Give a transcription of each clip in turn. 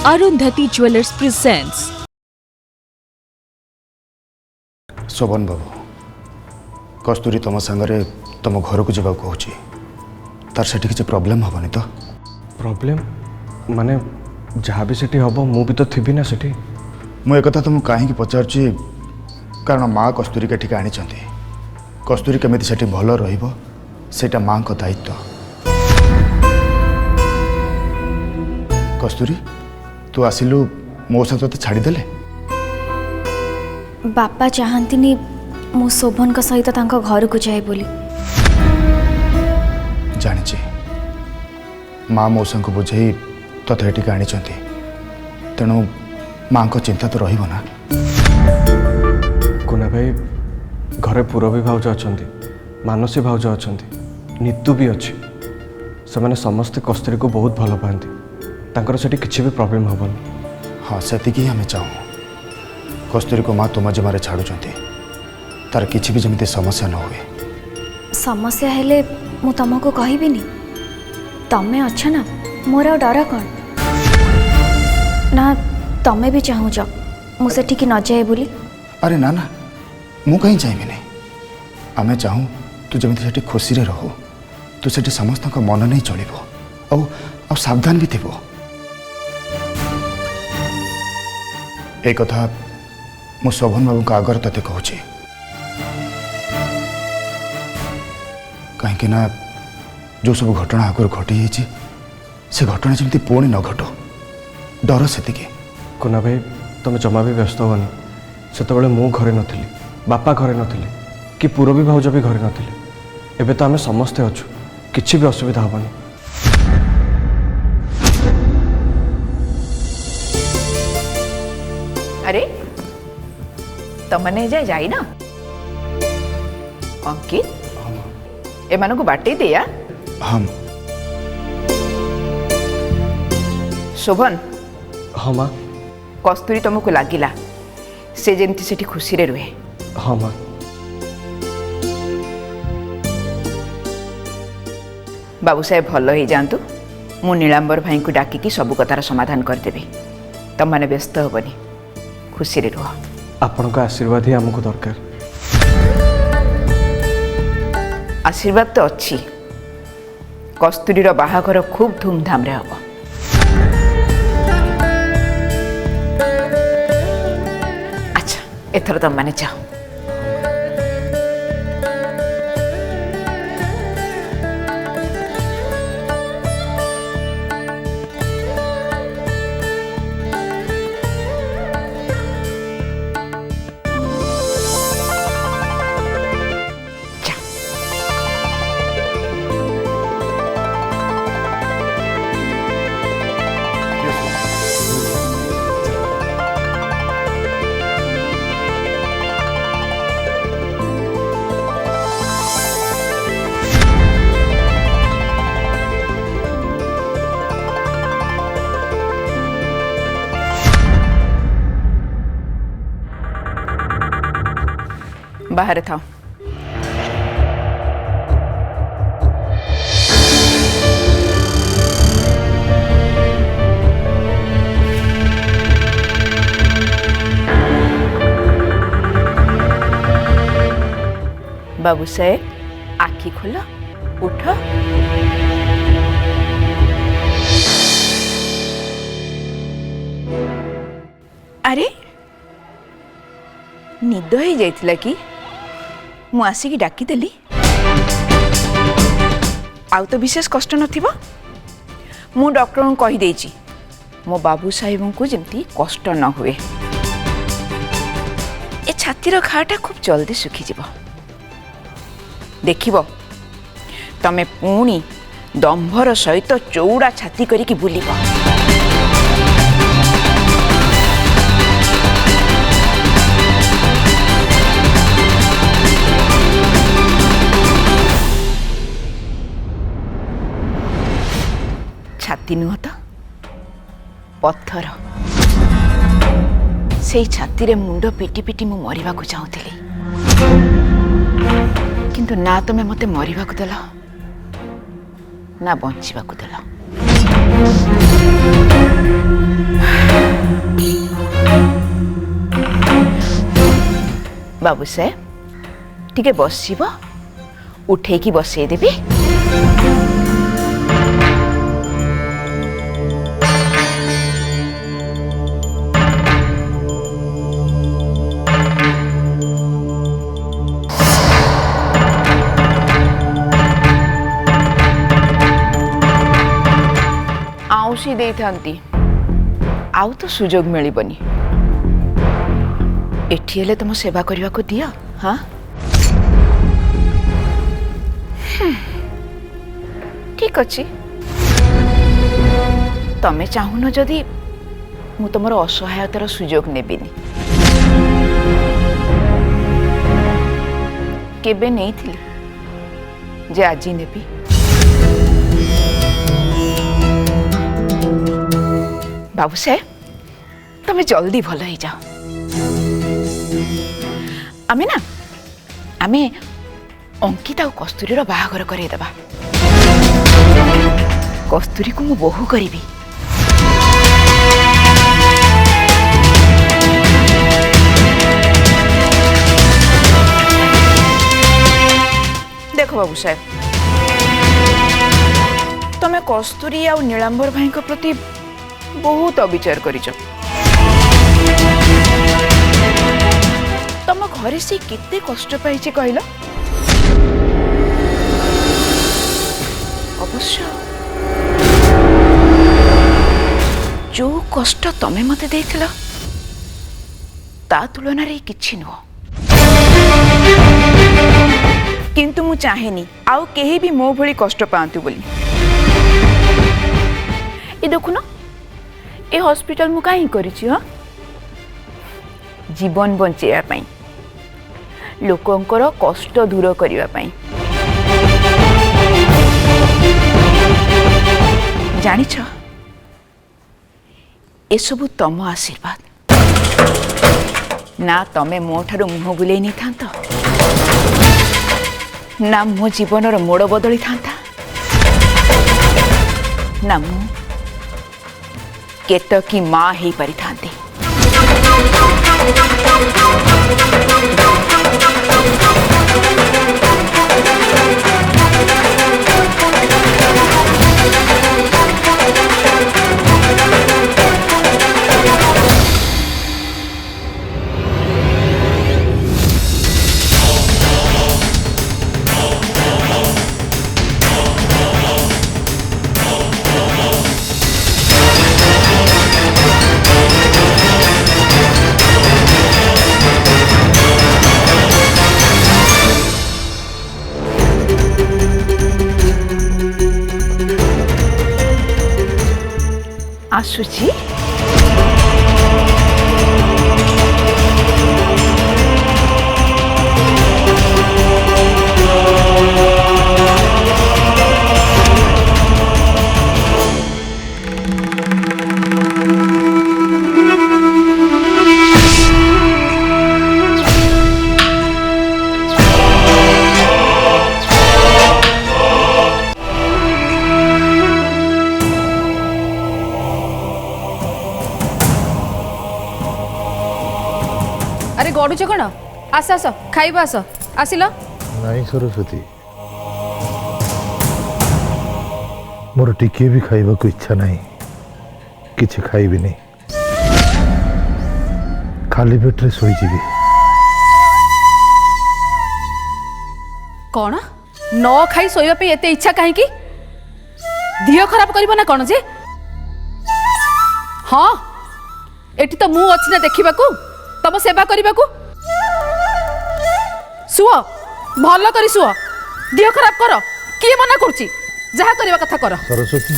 Arundhati jewellers presents. Shobhan babu Kasturi तुम सांगरे तुम घर को जावा कहूँ तार से किसी प्रोब्लेम हेनी तो प्रॉब्लम माने जहाँ भी सेठी हम मु भी तो थी ना सेठी मुझे एक तुमको कहीं पचारुची कारण माँ कस्तूरी के आनी कस्तूरी केमी से भल रहा माँ का दायित्व। कस्तूरी तू आसिलु मो सहित तो छाड़देले बापा चाहती मु शोभन का सहित घर को जाए बोली जानी माँ मौसा को बुझे तथे ये आनी तेणु माँ को चिंता तो रहा कुना भाई घरे पुरबी भाउज अच्छा मानसी भाउज अच्छा नीतू भी अच्छी से मैंने समस्ते कस्तूरी को बहुत भल पाती तांकर सेठी किसी भी प्रॉब्लम हेनी। हाँ से आम चाहूँ कस्तूरी को माँ तुम जमारे छाड़ुं तार किसी भी जमी समस्या न हुए। समस्या हेले मु तुमको कहबिनी तमें अच्छा ना मोर आ डर कौन ना तमें भी चाहूच मु सेठी न जाए बोली। अरे ना ना मु कहीं चाहिए नहीं आमे चाहूँ तू जमी से खुशी रे रहो तू से समस्त मन नहीं चलो आ सावधान भी थी। एक कथा मु शोभन बाबू का आगर ते कहूँ कहीं जो सब घटना आगर घटी से घटना जमी पुणी न घटो डर से कुना भाई तुम जमा भी व्यस्त होनी से मु घरे नथिली बापा घरे नथिले कि पुरबी भाउज भी घरे नथिले एबे तो आम समस्ते अच्छु किछि भी असुविधा हेनी। अरे तमने जाई ना अंकित एमान को बाटे दिया हम शोभन हाँ माँ कस्तूरी तुमको लगिला से जमती सेठी खुशी रे रुहे। हाँ माँ बाबू साहेब भल हो जातु मु नीलांबर भाई को डाकिकी सब कथार समाधान करदेवी तुम मैंने व्यस्त हेनी खुशी रे रुह। आपण का आशीर्वाद ही आमको दरकार। आशीर्वाद तो अच्छी कस्तूरी बाहाघर खूब धूमधाम रे हम। अच्छा एथर तुम मैंने चाहो बाहर था। बाबू साहेब आखि खोलो उठ। अरे निद हो जाइथिला कि मु आसिकी डाकिदेली आउ तो विशेष कष्ट नथिबो। मु डॉक्टर को कहि देछि मो बाबू साहेब को जमती कष्ट न हुए। ए छातीर घाटा खूब जल्दी सुखी जीव देखिबो तमे पुणी दंभर सहित चौड़ा छाती करिकी बुलिबो। छाती नुह तो पत्थर से छाती रे मुंड पिटी पिटी मु मरिबा को चाहूली किंतु ना तुमे मते मरिबा को देला ना बंचिबा को देला। बाबू साहेब टिके बसब उठेकी बसई देवी। आउसी दे थांती आउ तो सुजोग मिलबनी। एठी हेले तुम सेवा करने को दिया। हाँ ठीक अच्छे तमें चाहून जदि मु तुम असहायतार सुजोग नेबिनी। केबे नहीं थी जे आज नेबी। बाबू साहेब तुम्हें जल्दी भल हो जाओ। आमे ना आमे अंकिता और कस्तूरी बाहागर करदेबा। कस्तूरी को मु बोहू करी। देखो बाबू साहेब तमें कस्तूरी और नीलांबर भाई प्रति बहुत अविचार कर तुम घरे से केते कष्ट पाई कहल। अवश्य जो कष्ट तमें मते देथिल ता तुलन किछि नुह। किंतु मु चाहेनी आउ केही भी मो भली कष्ट पांतु बोली। ए देखुन ए हॉस्पिटल मु काई करिछि। हाँ जीवन बंचेया पाई लोकंकर कष्ट दूर करिवा पाई। जानिछ ए सबु तम आशीर्वाद ना तमे मो ठारू मुह बुलेई नहीं थांत ना मो जीवनर मोड़ बदली थांता ना मु केतकी माँ ही पारि थांती। आसुची अरे गड़ुच कौन आस आस खाइबा आस आसिल। नहीं सरस्वती मोर टिके भी खाइबा को इच्छा नहीं किछि खाइबी नहीं खाली पेट्रे सोई जीवी। कौन न खाई शोवा पे एते इच्छा कहीं दिह खराब करिबो ना कौन जे। हाँ एठी तो मु अछि ना देखिबा को तम सेवा करने को। सुओ भल करी सुओ दिह खराब कर किए मना करुच्ची जहाँ करने कथा कर। सरस्वती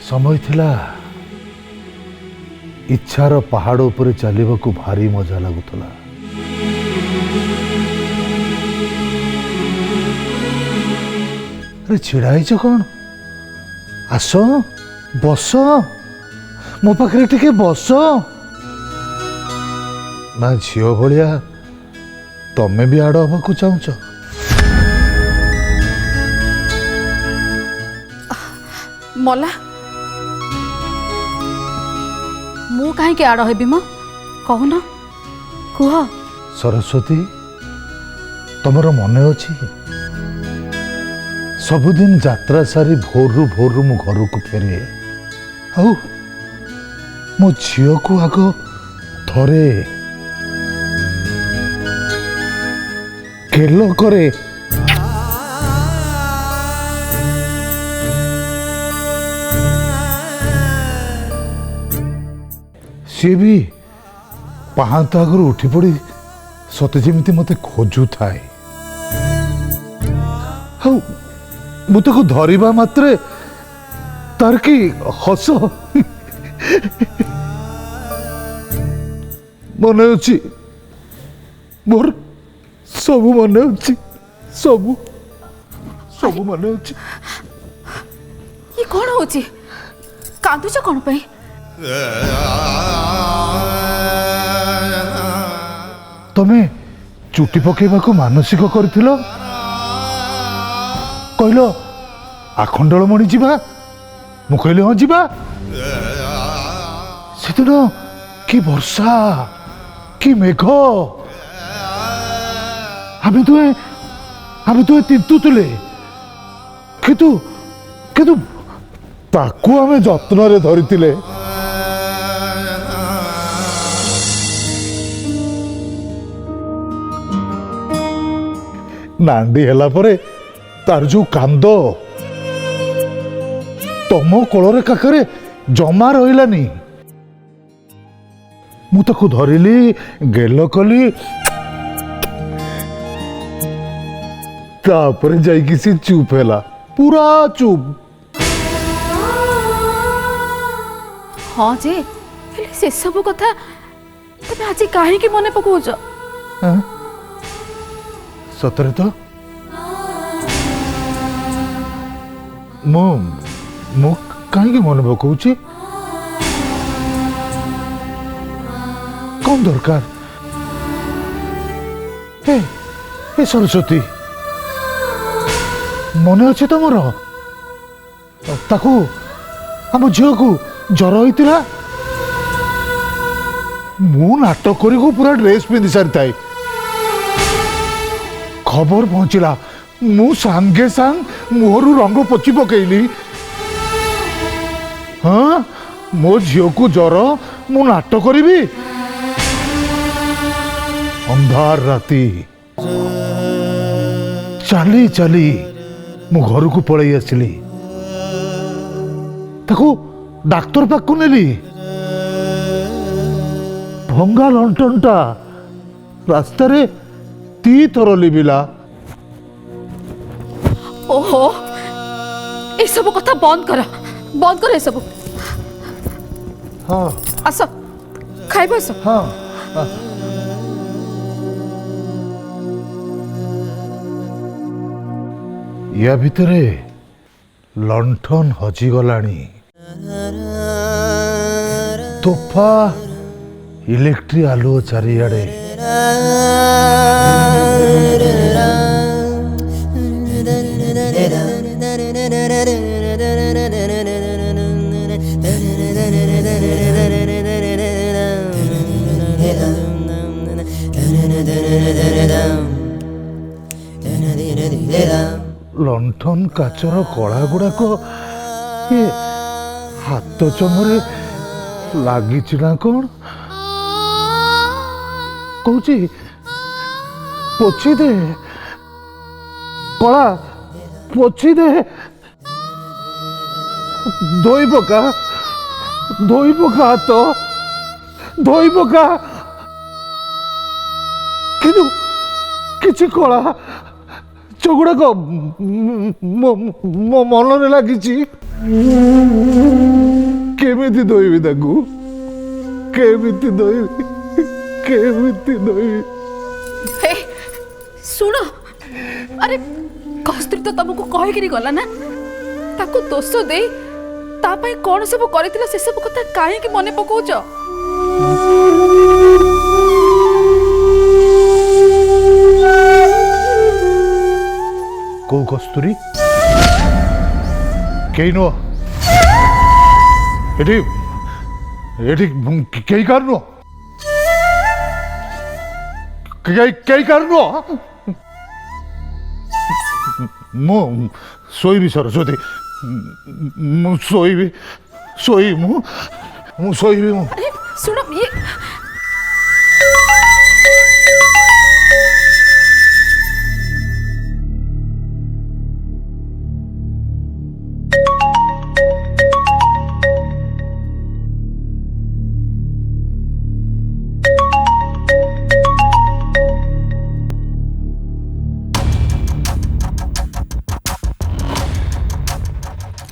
समय थिला इच्छार पहाड़ उपरे चलने को भारी मजा लगुला। अरे छिड़ाई कौन आस बस मो पाखे टिके बस ना झील भाया तमें भी आड़ हवा चाहूच मला मु कहीं आड़ हेबी म कहून कुह सरस्वती तमर मने अच्छी सबुदिन यात्रा सारी भोरु भोरु मु घर को फेरे आउ मो झील को आग थरे केल करे सी भी पाहांत आगରୁ उठी पड़ी सते जेमिति मते खोजु थाए हौ मु ताको धरिबा मात्रे तार की हस मने अछि मोर सबु मने अछि सबु सबु मने अछि ये कौन होची कांदुच कौन पे तमे चुटी पकेबा को मानसिक करथिलो कहलो आखंडल मणि जीवा मु कहले हाँ जीवा सेदिन कि वर्षा कि मेघ आमे तुए तिंतुले कितु कितु ताकू आमे जत्न रे धरितिले नांडी हेला परे तार जो कांद तम कोଳରେ काकरे जमा रहिलानी मु ताकू धरिली गेल कली तापरे जाइकी सी चुप हैला पूरा चुप हाँ जे हेले से सब कथा तमे आज काहे की मने पकोच सतरे तो मु कहीं मन पकाऊची कौन दरकार ए सरस्वती मन अच्छे तुमर ताकू आम झील को जर होता मु नाटक करी पूरा ड्रेस पिंधि सारी थाए खबर पहुंचला मु सांगे सांग मुहरु रंग पोची पकेली हाँ मो झील को जर मु नाटक करी अंधार राती चली चली मु घर को पलि आसली ताको डाक्तर पाक नेली भंगा लंटनटा रास्ता रे 3 थर लिबिला ओहो ये सब कथा बंद कर ये सब हाँ आस खाइब आस हाँ या भितरे लंठन हजिगलानी तोफा इलेक्ट्रिक आलुओ चारिआडे लंठन काचर कड़ा गुड़ाक हाथ चमरे लगी ना कौन कौची पोछी दे कला पोछी दे धोई पका हाथ धोई पका किंतु किछि कला चौगुड़ाक मो मन लगी केमिति धोइबी ताकू केमिति धोइबी हे सुन अरे कस्तूरी तो तुमको कहीकि गला ना ताको दोष दे तापाई कौन सब करथिला से सब कथा काहे कि मने पकोच कौ कस्तूरी कई नुह ଏଠି ଏଠି କେହି କାହାର ନୁହଁ, କେହି କାହାର ନୁହଁ। ମୁଁ ଶୋଇବି ସରସ୍ୱତୀ, ମୁଁ ଶୋଇବି ମୁଁ ଶୋଇବି। अरे सुनो ये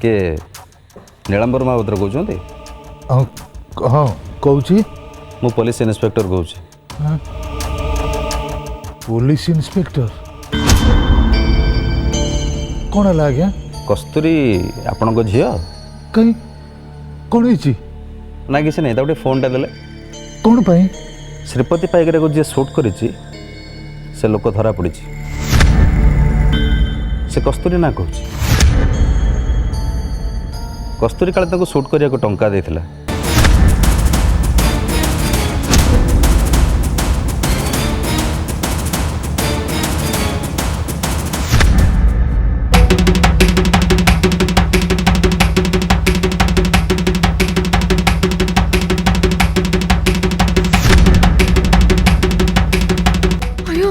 କିଏ ନୀଳାମ୍ବର ମହାପାତ୍ର କହୁଛନ୍ତି? ହଁ କହୁଛି। ମୁଁ ପୋଲିସ ଇନ୍ସପେକ୍ଟର କହୁଛି। Police inspector? କ'ଣ ହେଲା ଆଜ୍ଞା? କସ୍ତୁରୀ ଆପଣଙ୍କ ଝିଅ? କାହିଁ କ'ଣ ହେଇଛି? ନା କିଛି ନାହିଁ, ତାକୁ ଟିକେ ଫୋନ୍ଟା ଦେଲେ। କ'ଣ ପାଇଁ? ଶ୍ରୀପତି ପାଇକରାକୁ ଯିଏ ସୁଟ୍ କରିଛି ସେ ଲୋକ ଧରା ପଡ଼ିଛି। ସେ କସ୍ତୁରୀ ନା କହୁଛି। କସ୍ତୁରୀ କାଳେ ତାକୁ ସୁଟ୍ କରିବାକୁ ଟଙ୍କା ଦେଇଥିଲା। अयो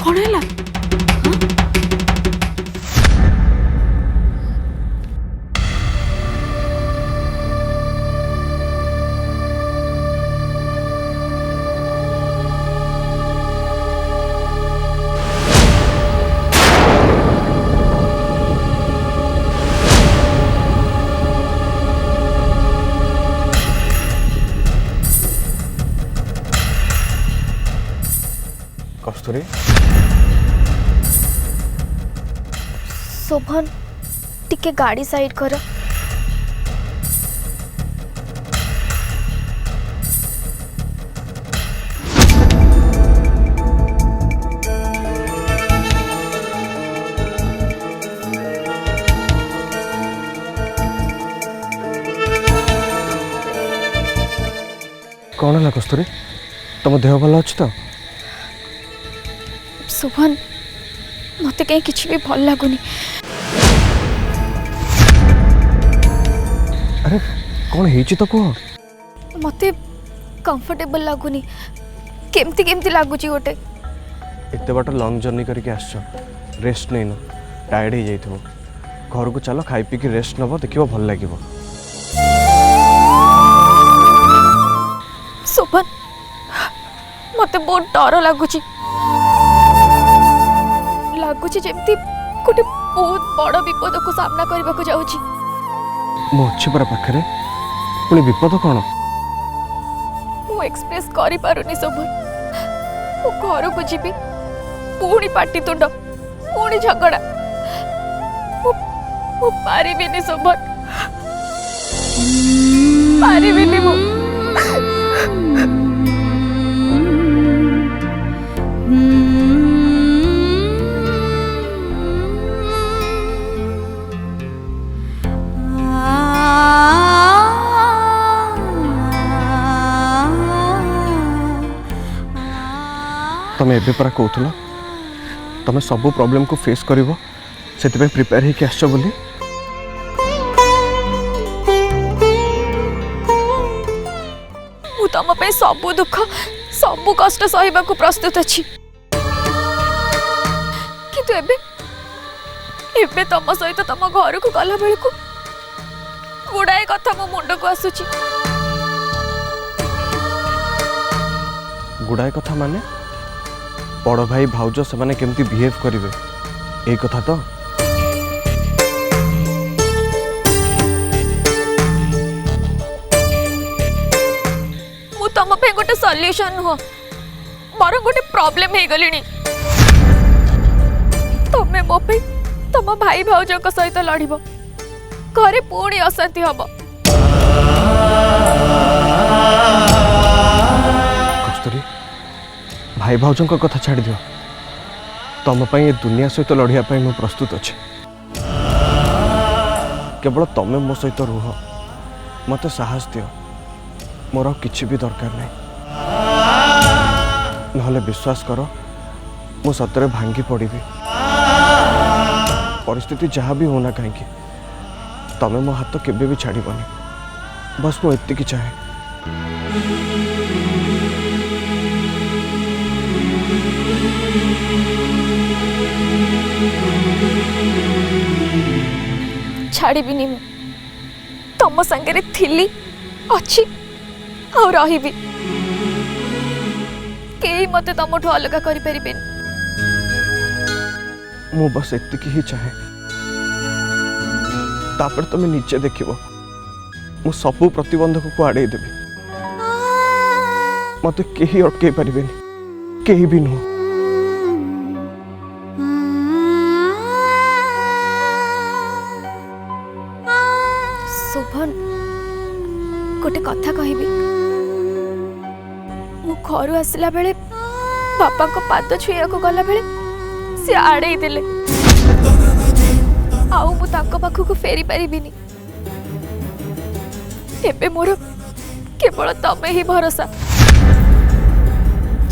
कौन है କସ୍ତୁରୀ ଶୋଭନ ଟିକେ ଗାଡ଼ି ସାଇଡ୍ କର। କ'ଣ ହେଲା କସ୍ତୁରୀ? ତମ ଦେହ ଭଲ ଅଛି ତ? ଶୋଭନ ମୋତେ କାହିଁ କିଛି ବି ଭଲ ଲାଗୁନି। ଆରେ କ'ଣ ହେଇଛି ତ କୁହ। ମୋତେ କମ୍ଫର୍ଟେବଲ୍ ଲାଗୁନି, କେମିତି କେମିତି ଲାଗୁଛି ଗୋଟେ। ଏତେ ବାଟ ଲଙ୍ଗ୍ ଜର୍ଣ୍ଣି କରିକି ଆସିଛ, ରେଷ୍ଟ ନେଇନ, ଟାୟାର୍ଡ଼ ହେଇଯାଇଥିବ। ଘରକୁ ଚାଲ, ଖାଇ ପିଇକି ରେଷ୍ଟ ନେବ, ଦେଖିବ ଭଲ ଲାଗିବ। ଶୋଭନ ମୋତେ ବହୁତ ଡର ଲାଗୁଛି ଯେମିତି ଗୋଟେ ବହୁତ ବଡ଼ ବିପଦକୁ ସାମ୍ନା କରିବାକୁ ଯାଉଛି। ମୁଁ ଅଛି ପରା ପାଖରେ, ପୁଣି ବିପଦ କ'ଣ? ମୁଁ ଏକ୍ସପ୍ରେସ୍ କରିପାରୁନି ଶୋଭନ। ମୁଁ ଘରକୁ ଯିବି, ପୁଣି ପାଟିତୁଣ୍ଡ, ପୁଣି ଝଗଡ଼ା। ମୁଁ ପାରିବିନି ଶୋଭନ, ପାରିବିନି ମୁଁ। ତମେ ଏବେ ପରା କହୁଥିଲ ତମେ ସବୁ ପ୍ରୋବ୍ଲେମକୁ ଫେସ୍ କରିବ, ସେଥିପାଇଁ ପ୍ରିପେୟାର ହେଇକି ଆସିଛ ବୋଲି। ମୁଁ ତମ ପାଇଁ ସବୁ ଦୁଃଖ, ସବୁ କଷ୍ଟ ସହିବାକୁ ପ୍ରସ୍ତୁତ ଅଛି। କିନ୍ତୁ ଏବେ ତମ ସହିତ ତମ ଘରକୁ ଗଲା ବେଳକୁ ଗୁଡ଼ାଏ କଥା ମୋ ମୁଣ୍ଡକୁ ଆସୁଛି। ଗୁଡ଼ାଏ କଥା ମାନେ? ବଡ଼ ଭାଇ ଭାଉଜ ସେମାନେ କେମିତି ବିହେଭ୍ କରିବେ, ଏଇ କଥା ତ? ମୁଁ ତମ ପାଇଁ ଗୋଟେ ସଲ୍ୟୁସନ୍ ନୁହଁ, ବରଂ ଗୋଟେ ପ୍ରୋବ୍ଲେମ୍ ହେଇଗଲିଣି। ତମେ ମୋ ପାଇଁ ତମ ଭାଇ ଭାଉଜଙ୍କ ସହିତ ଲଢ଼ିବ, ଘରେ ପୁଣି ଅଶାନ୍ତି ହବ। କସ୍ତୁରୀ, ଭାଇ ଭାଉଜଙ୍କ କଥା ଛାଡ଼ି ଦିଅ। ତମ ପାଇଁ ଏ ଦୁନିଆ ସହିତ ଲଢ଼ିବା ପାଇଁ ମୁଁ ପ୍ରସ୍ତୁତ ଅଛି। କେବଳ ତମେ ମୋ ସହିତ ରୁହ, मत साहस दियो मोर किछि भी दरकार नहीं नहले विश्वास करो मु सतरे भांगी पड़ी परिस्थिति जहाँ भी होना कहीं तमें मो हाथ केबे भी छाड़बनी बस मु एतिकी चाहे छाड़बिनी मु तम संगे थिली अच्छी और रही कई मत तुमठू अलग कर मु बस एतिकी ही चाहे तापर तुम निजे देखिबो मु सबू प्रतिबंधक को आड़े देबी मत केही अटके पारिबेनी केही भी नुह शोभन गोटे कथा कहबी मु घर आसला बेले बापा को पाद छुआ को गला बेले से आड़े देले आउ मु ताको पाखु को फेरी पारिबिनी एबे मोर केवल तमे ही भरोसा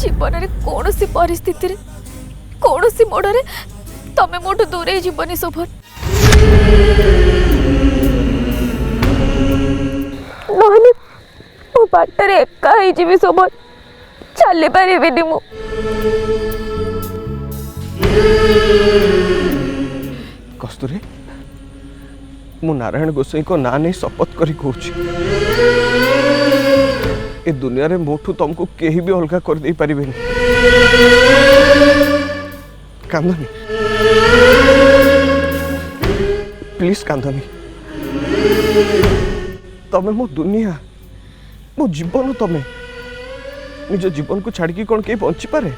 जीवन रे कोनोसी परिस्थिति रे कोनोसी मोड़ रे तमे मोठू दूरे जीवनी शोभन नहले मो बाटरे एका ही जीवी शोभन चली पारिबिनी मु कस्तूरी मु नारायण गोसाई को ना नहीं शपथ करी कहूँ ए दुनिया रे मोठू तुमको केही भी अलगा कर दे पारिबेनी कांदनी प्लीज कांदनी तमे मो दुनिया मो जीवन तमे निज जीवन को छाड़ी कौन के बंची पारे